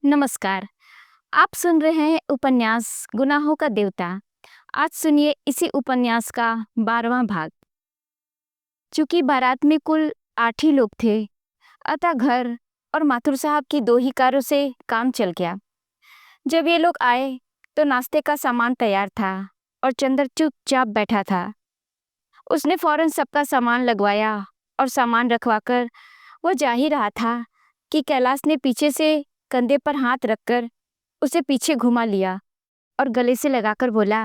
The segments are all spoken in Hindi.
नमस्कार। आप सुन रहे हैं उपन्यास गुनाहों का देवता। आज सुनिए इसी उपन्यास का 12वां भाग। चूंकि बारात में कुल 8 ही लोग थे, अतः घर और माथुर साहब की 2 ही कारों से काम चल गया। जब ये लोग आए तो नाश्ते का सामान तैयार था और चंदर चुपचाप बैठा था। उसने फौरन सबका सामान लगवाया और सामान रखवाकर वो जा ही रहा था कि कैलाश ने पीछे से कंधे पर हाथ रखकर उसे पीछे घुमा लिया और गले से लगाकर बोला,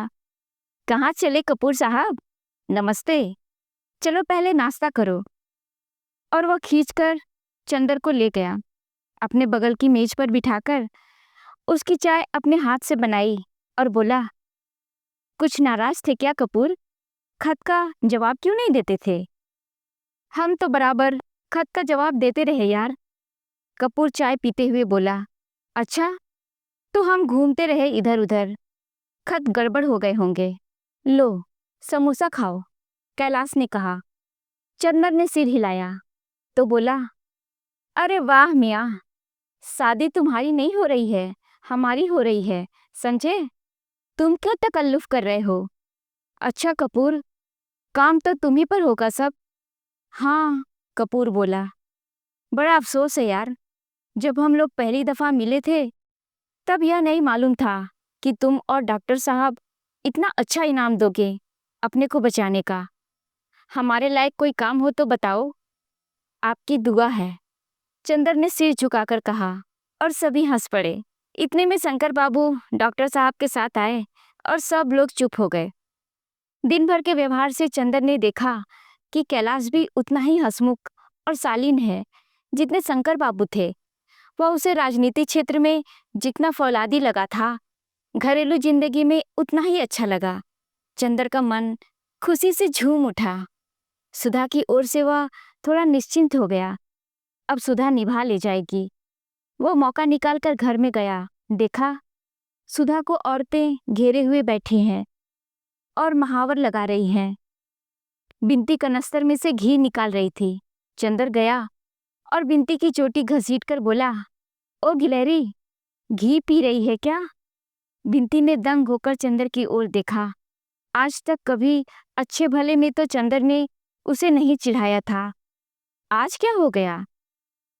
कहाँ चले कपूर साहब? नमस्ते। चलो पहले नाश्ता करो। और वह खींचकर चंदर को ले गया। अपने बगल की मेज पर बिठाकर उसकी चाय अपने हाथ से बनाई और बोला, कुछ नाराज थे क्या कपूर? खत का जवाब क्यों नहीं देते थे? हम तो बराबर खत का जवाब देते रहे यार। कपूर चाय पीते हुए बोला, अच्छा, तो हम घूमते रहे इधर उधर। खत गड़बड़ हो गए होंगे। लो, समोसा खाओ, कैलाश ने कहा। चंदर ने सिर हिलाया तो बोला, अरे वाह मियाँ, शादी तुम्हारी नहीं हो रही है, हमारी हो रही है, समझे? तुम क्यों तकल्लुफ कर रहे हो? अच्छा कपूर, काम तो तुम ही पर होगा सब। हाँ, कपूर बोला। बड़ा अफसोस है यार, जब हम लोग पहली दफा मिले थे तब यह नहीं मालूम था कि तुम और डॉक्टर साहब इतना अच्छा इनाम दोगे अपने को बचाने का। हमारे लायक कोई काम हो तो बताओ, आपकी दुआ है। चंदर ने सिर झुकाकर कहा और सभी हंस पड़े। इतने में शंकर बाबू डॉक्टर साहब के साथ आए और सब लोग चुप हो गए। दिन भर के व्यवहार से चंदर ने देखा कि कैलाश भी उतना ही हंसमुख और शालीन है जितने शंकर बाबू थे। वह उसे राजनीति क्षेत्र में जितना फौलादी लगा था, घरेलू जिंदगी में उतना ही अच्छा लगा। चंदर का मन खुशी से झूम उठा। सुधा की ओर से वह थोड़ा निश्चिंत हो गया। अब सुधा निभा ले जाएगी। वो मौका निकालकर घर में गया। देखा, सुधा को औरतें घेरे हुए बैठी हैं और महावर लगा रही हैं। बिन्ती कनस्तर में से घी निकाल रही थी। चंदर गया और बिन्ती की चोटी घसीटकर बोला, ओ गिलहरी, घी पी रही है क्या? बिन्ती ने दंग होकर चंदर की ओर देखा। आज तक कभी अच्छे भले में तो चंदर ने उसे नहीं चिढ़ाया था। आज क्या हो गया?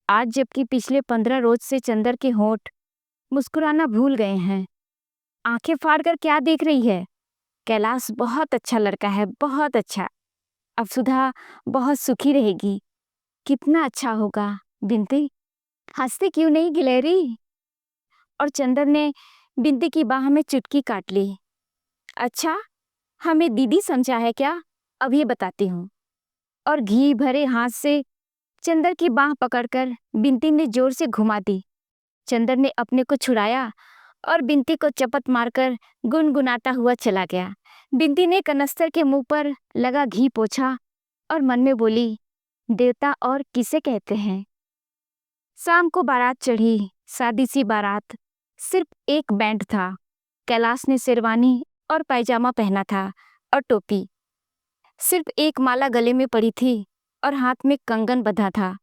आज जबकि पिछले 15 रोज से चंदर के होंठ मुस्कुराना भूल गए हैं। आंखें फाड़ कर क्या देख रही है? कैलाश बहुत अच्छा लड़का है, बहुत अच्छा। अब सुधा बहुत सुखी रहेगी। कितना अच्छा होगा। बिन्ती, हंसती क्यों नहीं गिलहरी? और चंदर ने बिन्ती की बाह में चुटकी काट ली। अच्छा, हमें दीदी समझा है क्या? अब ये बताती हूँ। और घी भरे हाथ से चंदर की बाह पकड़कर बिन्ती ने जोर से घुमा दी। चंदर ने अपने को छुड़ाया और बिन्ती को चपत मारकर गुनगुनाता हुआ चला गया। बिन्ती ने कनस्तर के मुंह पर लगा घी पोंछा और मन में बोली, देवता और किसे कहते हैं? शाम को बारात चढ़ी। सादी सी बारात। सिर्फ एक बैंड था। कैलाश ने शेरवानी और पायजामा पहना था और टोपी। सिर्फ एक माला गले में पड़ी थी और हाथ में कंगन बंधा था।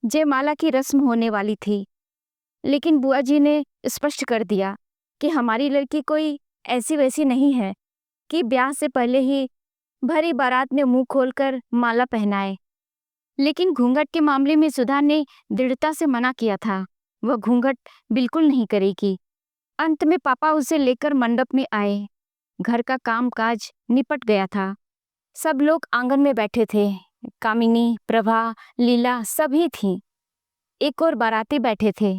जयमाला की रस्म होने वाली थी, लेकिन बुआ जी ने स्पष्ट कर दिया कि हमारी लड़की कोई ऐसी वैसी नहीं है कि ब्याह से पहले ही भरी बारात में मुंह खोलकर माला पहनाए। लेकिन घूंघट के मामले में सुधा ने दृढ़ता से मना किया था। वह घूंघट बिल्कुल नहीं करेगी। अंत में पापा उसे लेकर मंडप में आए। घर का कामकाज निपट गया था। सब लोग आंगन में बैठे थे। कामिनी, प्रभा, लीला सभी थीं। एक और बाराती बैठे थे।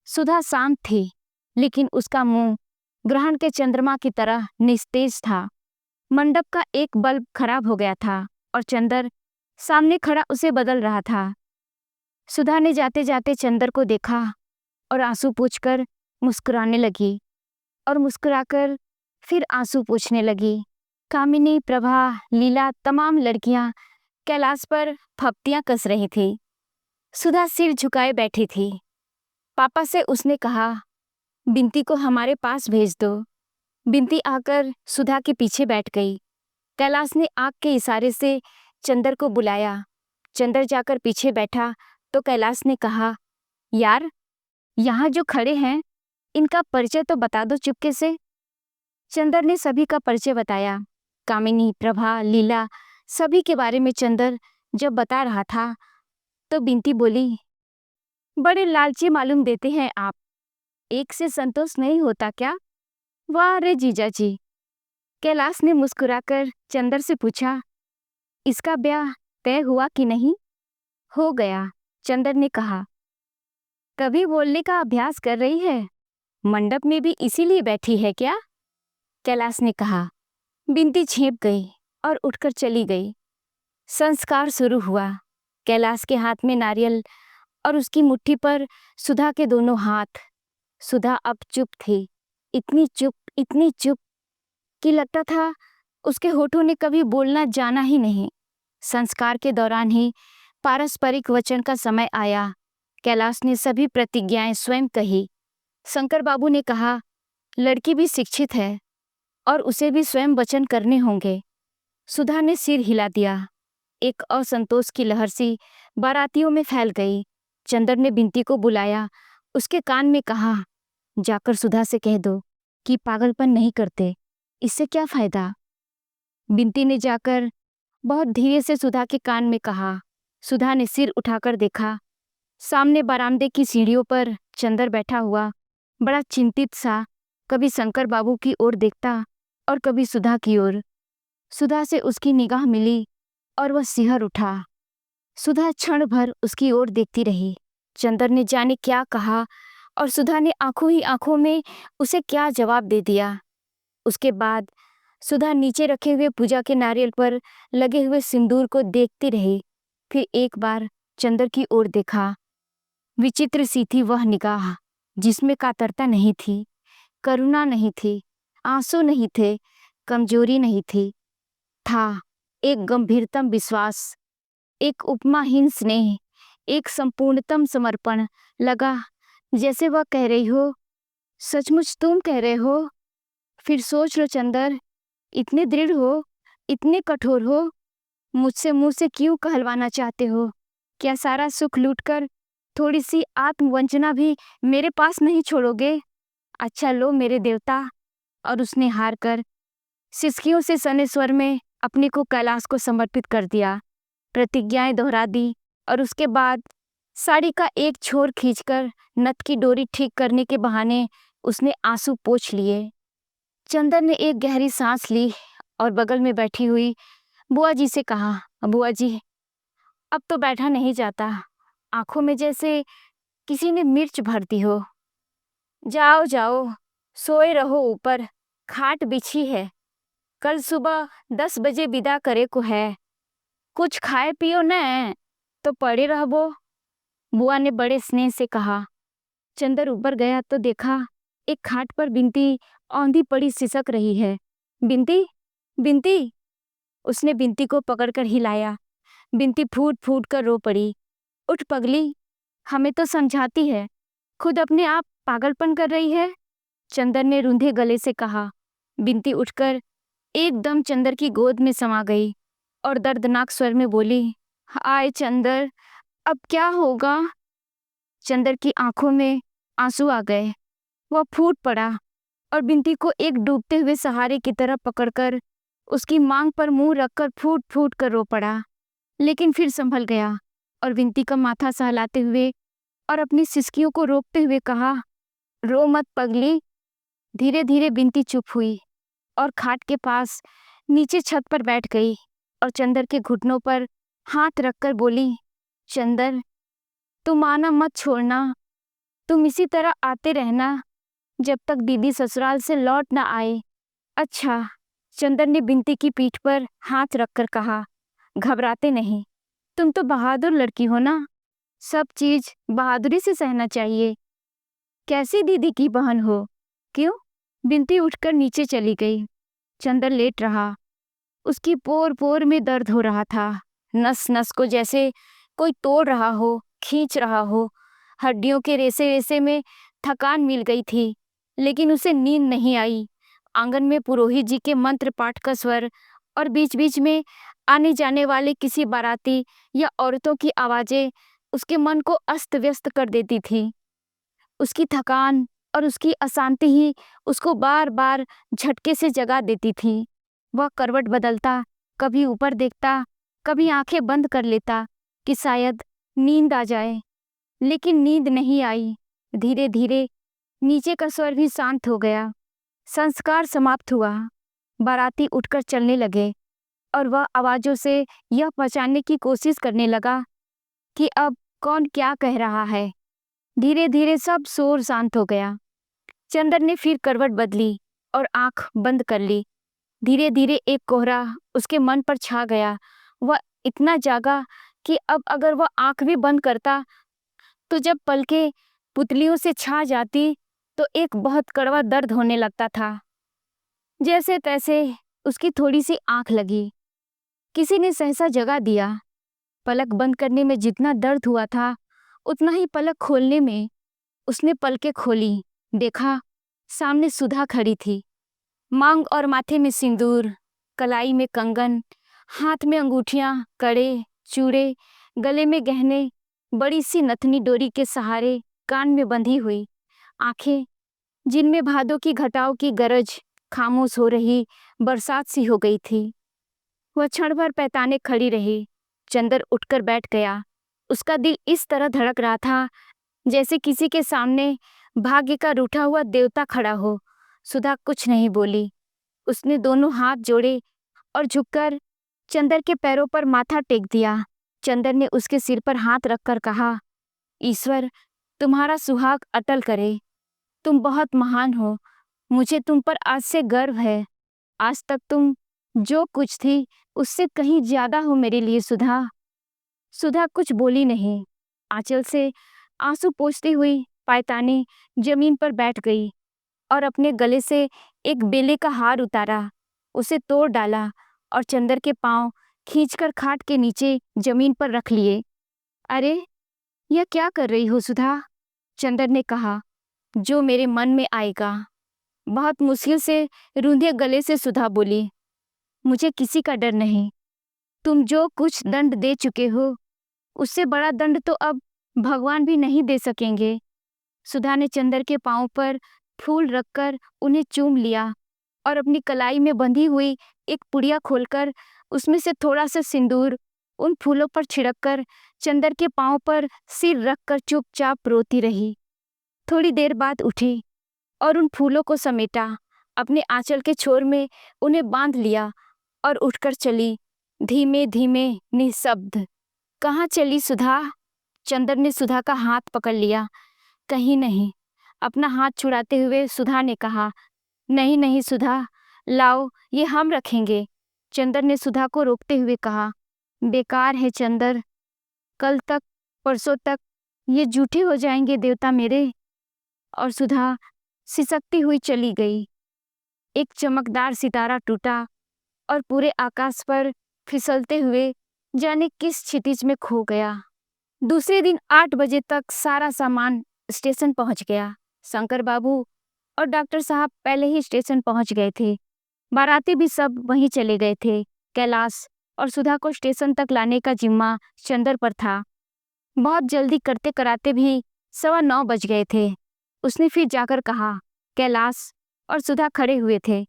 सुधा शांत थी, लेकिन उसका मुंह ग्रहण के चंद्रमा की तरह निस्तेज था। मंडप का एक बल्ब खराब हो गया था और चंदर सामने खड़ा उसे बदल रहा था। सुधा ने जाते जाते चंदर को देखा और आंसू पोंछकर मुस्कुराने लगी और मुस्कुराकर फिर आंसू पोंछने लगी। कामिनी, प्रभा, लीला तमाम लड़कियां कैलाश पर फप्तियां कस रही थी। सुधा सिर झुकाए बैठी थी। पापा से उसने कहा, बिन्ती को हमारे पास भेज दो। बिन्ती आकर सुधा के पीछे बैठ गई। कैलाश ने आंख के इशारे से चंदर को बुलाया। चंदर जाकर पीछे बैठा तो कैलाश ने कहा, यार, यहाँ जो खड़े हैं इनका परिचय तो बता दो चुपके से। चंदर ने सभी का परिचय बताया। कामिनी, प्रभा, लीला, सभी के बारे में चंदर जब बता रहा था तो बिंती बोली, बड़े लालची मालूम देते हैं आप, एक से संतोष नहीं होता क्या? वाह रे जीजा जी। कैलाश ने मुस्कुराकर चंदर से पूछा, इसका ब्याह तय हुआ कि नहीं? हो गया, चंदर ने कहा। कभी बोलने का अभ्यास कर रही है? मंडप में भी इसीलिए बैठी है क्या? कैलाश ने कहा। बिंती छेप गई और उठकर चली गई। संस्कार शुरू हुआ। कैलाश के हाथ में नारियल और उसकी मुट्ठी पर सुधा के दोनों हाथ। सुधा अब चुप थी, इतनी चुप कि लगता था उसके होठों ने कभी बोलना जाना ही नहीं। संस्कार के दौरान ही पारस्परिक वचन का समय आया। कैलाश ने सभी प्रतिज्ञाएं स्वयं कही। शंकर बाबू ने कहा, लड़की भी शिक्षित है और उसे भी स्वयं वचन करने होंगे। सुधा ने सिर हिला दिया। एक असंतोष की लहर सी बारातियों में फैल गई। चंदर ने बिंती को बुलाया, उसके कान में कहा, जाकर सुधा से कह दो कि पागलपन नहीं करते, इससे क्या फायदा? बिंती ने जाकर बहुत धीरे से सुधा के कान में कहा। सुधा ने सिर उठाकर देखा। सामने बरामदे की सीढ़ियों पर चंदर बैठा हुआ, बड़ा चिंतित सा, कभी शंकर बाबू की ओर देखता और कभी सुधा की ओर। सुधा से उसकी निगाह मिली और वह सिहर उठा। सुधा क्षण भर उसकी ओर देखती रही। चंदर ने जाने क्या कहा और सुधा ने आंखों ही आंखों में उसे क्या जवाब दे दिया। उसके बाद सुधा नीचे रखे हुए पूजा के नारियल पर लगे हुए सिंदूर को देखती रही। फिर एक बार चंदर की ओर देखा। विचित्र सी थी वह निगाह, जिसमें कातरता नहीं थी, करुणा नहीं थी, आंसू नहीं थे, कमजोरी नहीं थी। था एक गंभीरतम विश्वास, एक उपमाहीन स्नेह, एक संपूर्णतम समर्पण। लगा जैसे वह कह रही हो, सचमुच तुम कह रहे हो? फिर सोच लो चंदर, इतने दृढ़ हो, इतने कठोर हो, मुझसे मुंह से क्यों कहलवाना चाहते हो? क्या सारा सुख लूटकर थोड़ी सी आत्मवंचना भी मेरे पास नहीं छोड़ोगे? अच्छा लो मेरे देवता। और उसने हार कर सिसकियों से सने स्वर में अपने को कैलाश को समर्पित कर दिया। प्रतिज्ञाएं दोहरा दी और उसके बाद साड़ी का एक छोर खींचकर नथ की डोरी ठीक करने के बहाने उसने आंसू पोंछ लिए। चंदर ने एक गहरी सांस ली और बगल में बैठी हुई बुआ जी से कहा, बुआ जी, अब तो बैठा नहीं जाता, आंखों में जैसे किसी ने मिर्च भर दी हो। जाओ जाओ, सोए रहो ऊपर, खाट बिछी है, कल सुबह 10 बजे विदा करे को है। कुछ खाए पियो न तो पड़े रहबो, बुआ ने बड़े स्नेह से कहा। चंदर ऊपर गया तो देखा एक खाट पर बिंती औंधी पड़ी सिसक रही है। बिंती, बिंती। उसने बिंती को पकड़कर हिलाया। बिंती फूट फूट कर रो पड़ी। उठ पगली, हमें तो समझाती है, खुद अपने आप पागलपन कर रही है। चंदर ने रूंधे गले से कहा। बिंती उठकर एकदम चंदर की गोद में समा गई और दर्दनाक स्वर में बोली, हाय चंदर, अब क्या होगा? चंदर की आंखों में आंसू आ गए। वह फूट पड़ा और बिंती को एक डूबते हुए सहारे की तरह पकड़कर उसकी मांग पर मुंह रखकर फूट फूट कर रो पड़ा। लेकिन फिर संभल गया और बिंती का माथा सहलाते हुए और अपनी सिसकियों को रोकते हुए कहा, रो मत पगली। धीरे धीरे बिंती चुप हुई और खाट के पास नीचे छत पर बैठ गई और चंदर के घुटनों पर हाथ रखकर बोली, चंदर, तुम आना मत छोड़ना, तुम इसी तरह आते रहना जब तक दीदी ससुराल से लौट ना आए। अच्छा, चंदर ने बिंती की पीठ पर हाथ रखकर कहा, घबराते नहीं, तुम तो बहादुर लड़की हो ना, सब चीज बहादुरी से सहना चाहिए। कैसी दीदी की बहन हो? क्यों? बिंती उठकर नीचे चली गई। चंदर लेट रहा। उसकी पोर पोर में दर्द हो रहा था, नस नस को जैसे कोई तोड़ रहा हो, खींच रहा हो। हड्डियों के रेसे रेसे में थकान मिल गई थी, लेकिन उसे नींद नहीं आई। आंगन में पुरोहित जी के मंत्र पाठ का स्वर और बीच बीच में आने जाने वाले किसी बाराती या औरतों की आवाजें उसके मन को अस्त व्यस्त कर देती थी। उसकी थकान और उसकी अशांति ही उसको बार बार झटके से जगा देती थी। वह करवट बदलता, कभी ऊपर देखता, कभी आंखें बंद कर लेता कि शायद नींद आ जाए, लेकिन नींद नहीं आई। धीरे धीरे नीचे का स्वर भी शांत हो गया। संस्कार समाप्त हुआ। बाराती उठकर चलने लगे और वह आवाज़ों से यह पहचानने की कोशिश करने लगा कि अब कौन क्या कह रहा है। धीरे धीरे सब शोर शांत हो गया। चंदर ने फिर करवट बदली और आंख बंद कर ली। धीरे धीरे एक कोहरा उसके मन पर छा गया। वह इतना जागा कि अब अगर वह आंख भी बंद करता तो जब पलकें पुतलियों से छा जाती तो एक बहुत कड़वा दर्द होने लगता था। जैसे तैसे उसकी थोड़ी सी आंख लगी। किसी ने सहसा जगा दिया। पलक बंद करने में जितना दर्द हुआ था उतना ही पलक खोलने में। उसने पलकें खोली, देखा सामने सुधा खड़ी थी। मांग और माथे में सिंदूर, कलाई में कंगन, हाथ में अंगूठियां, कड़े, चूड़े, गले में गहने, बड़ी सी नथनी डोरी के सहारे कान में बंधी हुई। आंखें जिनमें भादों की घटाओं की गरज खामोश हो रही बरसात सी हो गई थी। वह क्षण भर पैताने खड़ी रही। चंदर उठकर बैठ गया। उसका दिल इस तरह धड़क रहा था जैसे किसी के सामने भाग्य का रूठा हुआ देवता खड़ा हो। सुधा कुछ नहीं बोली। उसने दोनों हाथ जोड़े और झुककर चंदर के पैरों पर माथा टेक दिया। चंदर ने उसके सिर पर हाथ रखकर कहा, ईश्वर तुम्हारा सुहाग अटल करे। तुम बहुत महान हो। मुझे तुम पर आज से गर्व है। आज तक तुम जो कुछ थी उससे कहीं ज्यादा हो मेरे लिए सुधा। सुधा कुछ बोली नहीं। आंचल से आंसू पोंछती हुई पायतानी जमीन पर बैठ गई और अपने गले से एक बेले का हार उतारा, उसे तोड़ डाला और चंदर के पांव खींचकर खाट के नीचे जमीन पर रख लिए। अरे यह क्या कर रही हो सुधा? चंदर ने कहा, जो मेरे मन में आएगा। बहुत मुश्किल से रूंधे गले से सुधा बोली, मुझे किसी का डर नहीं। तुम जो कुछ दंड दे चुके हो उससे बड़ा दंड तो अब भगवान भी नहीं दे सकेंगे। सुधा ने चंदर के पांव पर फूल रखकर उन्हें चूम लिया और अपनी कलाई में बंधी हुई एक पुड़िया खोलकर उसमें से थोड़ा सा सिंदूर उन फूलों पर छिड़ककर चंदर के पांव पर सिर रखकर चुपचाप रोती रही। थोड़ी देर बाद उठी और उन फूलों को समेटा, अपने आंचल के छोर में उन्हें बांध लिया और उठकर चली, धीमे धीमे निःशब्द। कहाँ चली सुधा? चंदर ने सुधा का हाथ पकड़ लिया। कहीं नहीं। अपना हाथ छुड़ाते हुए सुधा ने कहा, नहीं नहीं सुधा, लाओ ये हम रखेंगे। चंदर ने सुधा को रोकते हुए कहा, बेकार है चंदर, कल तक परसों तक ये जूठे हो जाएंगे देवता मेरे। और सुधा सिसकती हुई चली गई। एक चमकदार सितारा टूटा और पूरे आकाश पर फिसलते हुए जाने किस क्षितिज में खो गया। दूसरे दिन 8 बजे तक सारा सामान स्टेशन पहुंच गया। शंकर बाबू और डॉक्टर साहब पहले ही स्टेशन पहुंच गए थे। बाराती भी सब वहीं चले गए थे। कैलाश और सुधा को स्टेशन तक लाने का जिम्मा चंदर पर था। बहुत जल्दी करते कराते भी 9:15 बज गए थे। उसने फिर जाकर कहा। कैलाश और सुधा खड़े हुए थे।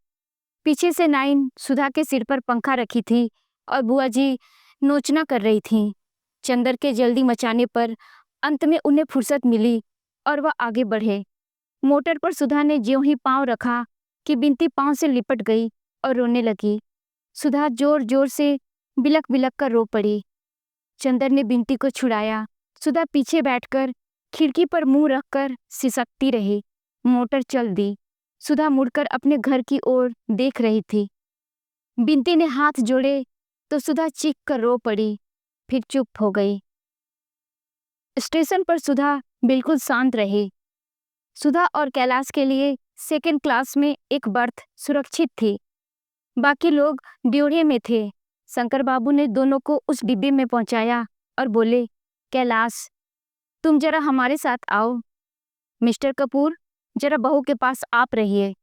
पीछे से नाइन सुधा के सिर पर पंखा रखी थी और बुआ जी नोचना कर रही थीं। चंदर के जल्दी मचाने पर अंत में उन्हें फुर्सत मिली और वह आगे बढ़े। मोटर पर सुधा ने ज्यों ही पांव रखा कि बिनती पांव से लिपट गई और रोने लगी। सुधा जोर जोर से बिलक बिलक कर रो पड़ी। चंदर ने बिनती को छुड़ाया। सुधा पीछे बैठकर खिड़की पर मुंह रखकर सिसकती रही। मोटर चल दी। सुधा मुड़कर अपने घर की ओर देख रही थी। बिनती ने हाथ जोड़े तो सुधा चीख कर रो पड़ी, फिर चुप हो गई। स्टेशन पर सुधा बिल्कुल शांत रही। सुधा और कैलाश के लिए सेकंड क्लास में एक बर्थ सुरक्षित थी। बाकी लोग ड्योढ़े में थे। शंकर बाबू ने दोनों को उस डिब्बे में पहुंचाया और बोले, कैलाश तुम जरा हमारे साथ आओ। मिस्टर कपूर जरा बहू के पास आप रहिए,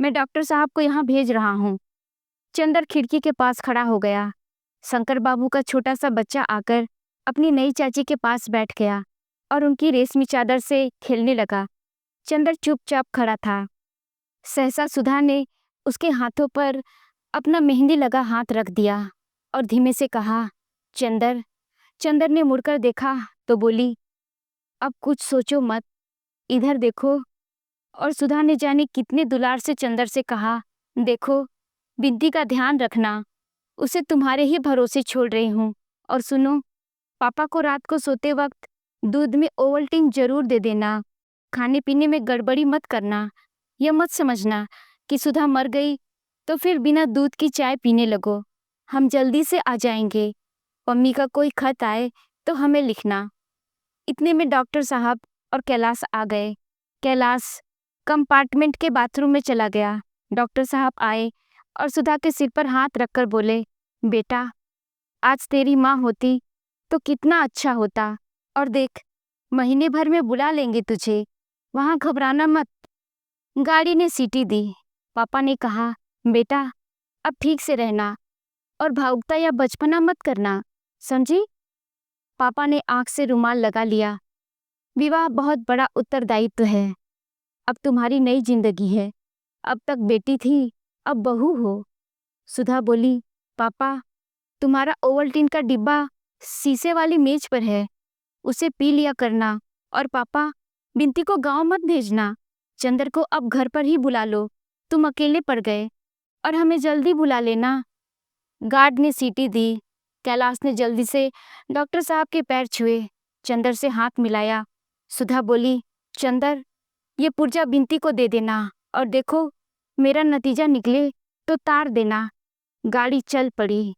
मैं डॉक्टर साहब को यहाँ भेज रहा हूँ। चंदर खिड़की के पास खड़ा हो गया। शंकर बाबू का छोटा सा बच्चा आकर अपनी नई चाची के पास बैठ गया और उनकी रेशमी चादर से खेलने लगा। चंदर चुपचाप खड़ा था। सहसा सुधा ने उसके हाथों पर अपना मेहंदी लगा हाथ रख दिया और धीमे से कहा, चंदर। चंदर ने मुड़कर देखा तो बोली, अब कुछ सोचो मत, इधर देखो। और सुधा ने जाने कितने दुलार से चंदर से कहा, देखो, बिंदी का ध्यान रखना, उसे तुम्हारे ही भरोसे छोड़ रही हूँ। और सुनो, पापा को रात को सोते वक्त दूध में ओवल्टीन जरूर दे देना। खाने पीने में गड़बड़ी मत करना। यह मत समझना कि सुधा मर गई तो फिर बिना दूध की चाय पीने लगो। हम जल्दी से आ जाएंगे। मम्मी का कोई खत आए तो हमें लिखना। इतने में डॉक्टर साहब और कैलाश आ गए। कैलाश कंपार्टमेंट के बाथरूम में चला गया। डॉक्टर साहब आए और सुधा के सिर पर हाथ रखकर बोले, बेटा, आज तेरी माँ होती तो कितना अच्छा होता। और देख, महीने भर में बुला लेंगे तुझे, वहाँ घबराना मत। गाड़ी ने सीटी दी। पापा ने कहा, बेटा, अब ठीक से रहना और भावुकता या बचपना मत करना, समझी? पापा ने आंख से रुमाल लगा लिया। विवाह बहुत बड़ा उत्तरदायित्व है। अब तुम्हारी नई जिंदगी है। अब तक बेटी थी, अब बहू हो। सुधा बोली, पापा, तुम्हारा ओवल्टीन का डिब्बा शीशे वाली मेज पर है, उसे पी लिया करना। और पापा, बिंती को गांव मत भेजना। चंदर को अब घर पर ही बुला लो। तुम अकेले पड़ गए और हमें जल्दी बुला लेना। गार्ड ने सीटी दी। कैलाश ने जल्दी से डॉक्टर साहब के पैर छुए, चंदर से हाथ मिलाया। सुधा बोली, चंदर, ये पुर्जा बिंती को दे देना और देखो, मेरा नतीजा निकले तो तार देना। गाड़ी चल पड़ी।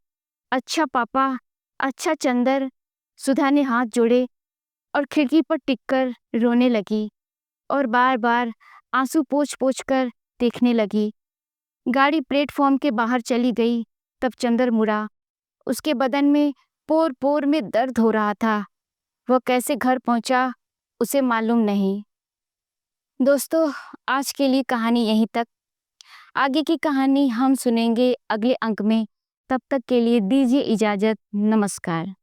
अच्छा पापा, अच्छा चंदर। सुधा ने हाथ जोड़े और खिड़की पर टिककर रोने लगी और बार बार आंसू पोंछ पोंछ कर देखने लगी। गाड़ी प्लेटफॉर्म के बाहर चली गई। तब चंदर मुड़ा। उसके बदन में पोर पोर में दर्द हो रहा था। वह कैसे घर पहुंचा उसे मालूम नहीं। दोस्तों, आज के लिए कहानी यहीं तक। आगे की कहानी हम सुनेंगे अगले अंक में। तब तक के लिए दीजिए इजाज़त। नमस्कार।